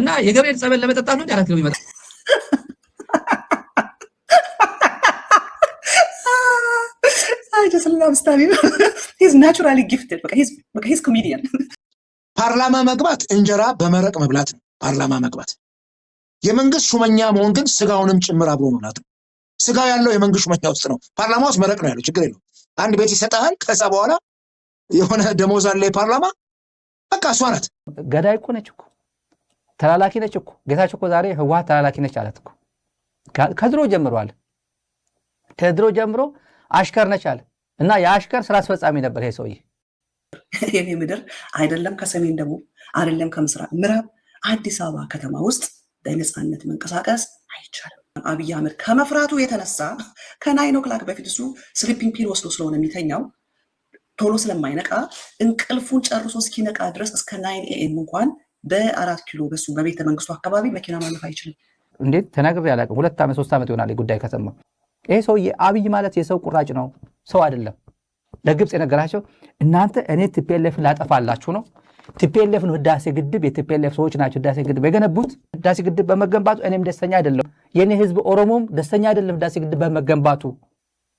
እና የገብርኤል ጸበል ለመጠጣት ነው 4 ኪሎ ይመጣ I just love Stabby. He's naturally gifted. He's comedian. ፓርላማ መግባት እንጀራ በመረቅ መብላት ነው። ፓርላማ መግባት የመንግስት ሹመኛ መሆን ግን ስጋውንም ጭምር አብሮ መብላት ነው። ስጋው ያለው የመንግስት ሹመኛ ውስጥ ነው። ፓርላማ ውስጥ መረቅ ነው ያለው። ችግር የለው። አንድ ቤት ይሰጣል። ከዛ በኋላ የሆነ ደሞዝ አለ የፓርላማ በቃ እሷ ናት። ገዳይ እኮ ነች እኮ ተላላኪ ነች እኮ ጌታቸው እኮ ዛሬ ህወሓት ተላላኪ ነች አላት እኮ ከድሮ ጀምሯል። ከድሮ ጀምሮ አሽከር ነች አለ እና የአሽከር ስራ አስፈጻሚ ነበር ይሄ ሰውዬ። የኔ ምድር አይደለም ከሰሜን ደቡብ አይደለም ከምስራቅ ምዕራብ አዲስ አበባ ከተማ ውስጥ በነፃነት መንቀሳቀስ አይቻልም። አብይ አህመድ ከመፍራቱ የተነሳ ከ9 o'clock በፊት እሱ ስሊፒንግ ፒል ወስዶ ስለሆነ የሚተኛው ቶሎ ስለማይነቃ እንቅልፉን ጨርሶ እስኪነቃ ድረስ እስከ 9 AM እንኳን በ4 ኪሎ በሱ በቤተ መንግስቱ አካባቢ መኪና ማለፍ አይችልም። እንዴት ተናግሬ ያላቀም 2 ዓመት 3 ዓመት ይሆናል ጉዳይ ከተማ። ይሄ ሰውዬ አብይ ማለት የሰው ቁራጭ ነው፣ ሰው አይደለም። ለግብጽ የነገራቸው እናንተ እኔ ቲፒኤልኤፍ ላጠፋላችሁ ነው። ቲፒኤልኤፍ ነው ህዳሴ ግድብ የቲፒኤልኤፍ ሰዎች ናቸው ህዳሴ ግድብ የገነቡት። ህዳሴ ግድብ በመገንባቱ እኔም ደስተኛ አይደለም፣ የኔ ህዝብ ኦሮሞም ደስተኛ አይደለም ህዳሴ ግድብ በመገንባቱ።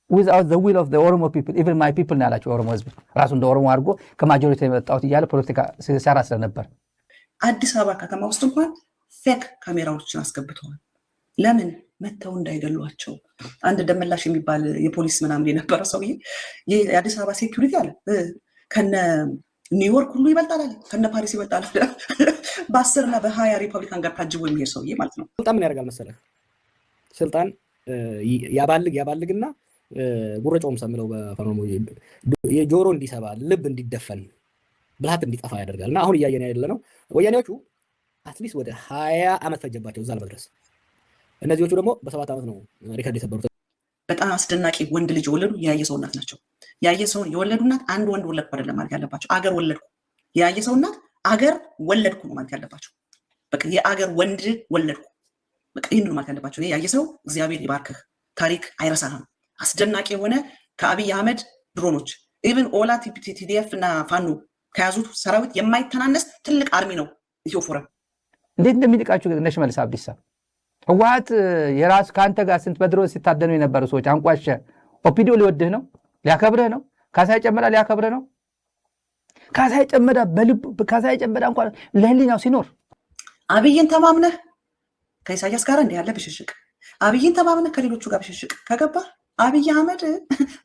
without the will of the Oromo people, even my people ናላቸው ኦሮሞ ህዝብ ራሱ እንደ ኦሮሞ አድርጎ ከማጆሪቲ የመጣሁት እያለ ፖለቲካ ሲሰራ ስለነበር አዲስ አበባ ከተማ ውስጥ እንኳን ፌክ ካሜራዎችን አስገብተዋል። ለምን መተው እንዳይገሏቸው። አንድ ደመላሽ የሚባል የፖሊስ ምናምን የነበረ ሰውዬ የአዲስ አበባ ሴኩሪቲ አለ ከነ ኒውዮርክ ሁሉ ይበልጣል አለ፣ ከነ ፓሪስ ይበልጣል አለ። በ10 እና በ20 ሪፐብሊካን ጋር ታጅቦ የሚሄድ ሰውዬ ማለት ነው። ስልጣን ምን ያደርጋል መሰለህ? ስልጣን ያባልግና ጉረጮም ሰምለው በፈርሞ የጆሮ እንዲሰባ ልብ እንዲደፈን ብልሃት እንዲጠፋ ያደርጋል። እና አሁን እያየን ያለነው ወያኔዎቹ አትሊስት ወደ 20 ዓመት ፈጀባቸው እዛ ለመድረስ። እነዚህዎቹ ደግሞ በ7 ዓመት ነው ሪከርድ የሰበሩት። በጣም አስደናቂ ወንድ ልጅ የወለዱ የያየ ሰው እናት ናቸው። ያየ ሰው የወለዱ እናት አንድ ወንድ ወለድኩ አይደለም ማለት ያለባቸው፣ አገር ወለድኩ። ያየ ሰው እናት አገር ወለድኩ ነው ማለት ያለባቸው። በቃ የአገር ወንድ ወለድኩ በቃ ይሄን ነው ማለት ያለባቸው። ያየ ሰው እግዚአብሔር ይባርክህ፣ ታሪክ አይረሳህም። አስደናቂ የሆነ ከአብይ አህመድ ድሮኖች ኢቭን ኦላ ቲዲኤፍ እና ፋኖ ከያዙት ሰራዊት የማይተናነስ ትልቅ አርሚ ነው ኢትዮ ፎረም። እንዴት እንደሚልቃችሁ እነ ሽመልስ አብዲሳ ህወሓት የራስ ካንተ ጋር ስንት በድሮን ሲታደኑ የነበሩ ሰዎች አንቋሸ። ኦፒዲዮ ሊወድህ ነው ሊያከብርህ ነው። ካሳይ ጨመዳ ሊያከብርህ ነው። ካሳይ ጨመዳ በልብ ካሳይ ጨመዳ እንኳን ለህሊናው ሲኖር አብይን ተማምነህ ከኢሳያስ ጋር እንዲህ ያለ ብሽሽቅ፣ አብይን ተማምነህ ከሌሎቹ ጋር ብሽሽቅ ከገባ አብይ አህመድ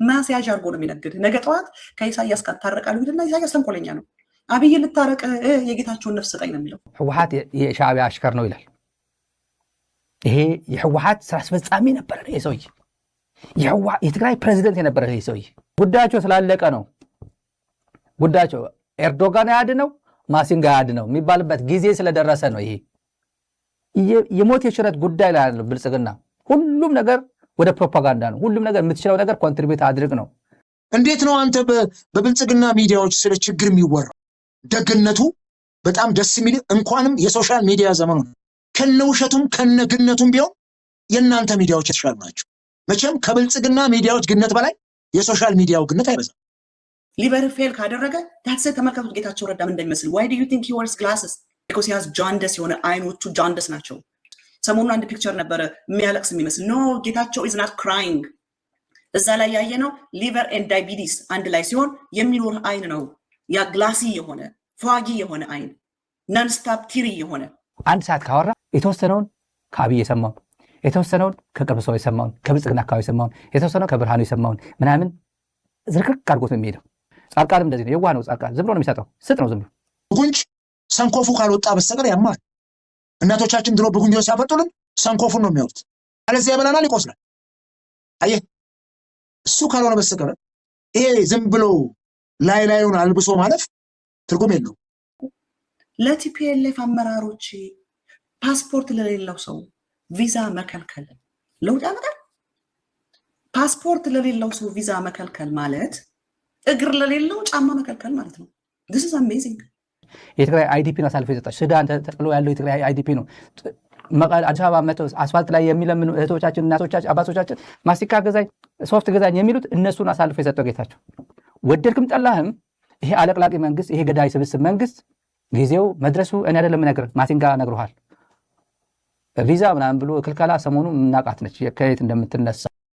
ማስያዥ አድርጎ ነው የሚነግድ። ነገ ጠዋት ከኢሳያስ ጋር ታረቃሉ ይልና ኢሳያስ ተንኮለኛ ነው። አብይ ልታረቅ የጌታቸውን ነፍስ ሰጠኝ ነው የሚለው። ህወሓት የሻዕቢያ አሽከር ነው ይላል። ይሄ የህወሓት ስራ አስፈጻሚ ነበር ይሄ ሰውዬ። የትግራይ ፕሬዚደንት የነበረ ይሄ ሰውዬ ጉዳያቸው ስላለቀ ነው። ጉዳያቸው ኤርዶጋን ያድነው ማሲንጋ ያድነው የሚባልበት ጊዜ ስለደረሰ ነው። ይሄ የሞት የሽረት ጉዳይ ላይ ያለው ብልጽግና ሁሉም ነገር ወደ ፕሮፓጋንዳ ነው። ሁሉም ነገር የምትችለው ነገር ኮንትሪቢዩት አድርግ ነው። እንዴት ነው አንተ በብልጽግና ሚዲያዎች ስለ ችግር የሚወራው? ደግነቱ በጣም ደስ የሚል እንኳንም የሶሻል ሚዲያ ዘመኑ ነው። ከነውሸቱም ከነግነቱም ቢሆን የእናንተ ሚዲያዎች የተሻሉ ናቸው። መቼም ከብልጽግና ሚዲያዎች ግነት በላይ የሶሻል ሚዲያው ግነት አይበዛም። ሊበር ፌል ካደረገ ዳትሰ ተመልከቱት ጌታቸው ረዳ ምን እንደሚመስል። why do you think he wears glasses? because he has jaundice የሆነ አይኖቹ ጃንደስ ናቸው። ሰሞኑን አንድ ፒክቸር ነበረ የሚያለቅስ የሚመስል ኖ ጌታቸው is not crying። እዛ ላይ ያየነው ሊቨር ኤንድ ዳያቢቲስ አንድ ላይ ሲሆን የሚኖር አይን ነው። ያ ግላሲ የሆነ ፏጊ የሆነ አይን ነንስታፕ ቲሪ የሆነ አንድ ሰዓት ካወራ የተወሰነውን ከአብይ የሰማውን የተወሰነውን ከቅርብ ሰው የሰማውን ከብልጽግና አካባቢ የሰማውን የተወሰነውን ከብርሃኑ የሰማውን ምናምን ዝርክርክ አድርጎት ነው የሚሄደው። ጻድቃንም እንደዚህ ነው። የዋህ ነው ጻድቃን። ዝም ብሎ ነው የሚሰጠው። ስጥ ነው ዝም ብሎ ጉንጭ ሰንኮፉ ካልወጣ በስተቀር ያማል። እናቶቻችን ድሮ በጉንጆ ሲያፈጡልን ሰንኮፉን ነው የሚያወጡት። አለዚያ ያበላናል፣ ይቆስላል። አየህ እሱ ካልሆነ በስተቀር ይሄ ዝም ብሎ ላዩን አልብሶ ማለፍ ትርጉም የለውም። ለቲፒኤልኤፍ አመራሮች ፓስፖርት ለሌለው ሰው ቪዛ መከልከል ለውጥ ያመጣል? ፓስፖርት ለሌለው ሰው ቪዛ መከልከል ማለት እግር ለሌለው ጫማ መከልከል ማለት ነው። this is amazing። የትግራይ አይዲፒ ነው አሳልፎ የሰጣቸው። ሱዳን ተጥሎ ያለው የትግራይ አይዲፒ ነው። አዲስ አበባ መተው አስፋልት ላይ የሚለምኑ እህቶቻችን፣ እናቶቻችን፣ አባቶቻችን ማስቲካ ገዛኝ፣ ሶፍት ገዛኝ የሚሉት እነሱን አሳልፎ የሰጠው ጌታቸው። ወደድክም ጠላህም ይሄ አለቅላቂ መንግስት፣ ይሄ ገዳይ ስብስብ መንግስት ጊዜው መድረሱ እኔ አይደለም ነገር ማሲንጋ ነግሮሃል። ቪዛ ምናምን ብሎ ክልከላ ሰሞኑ የምናውቃት ነች ከየት እንደምትነሳ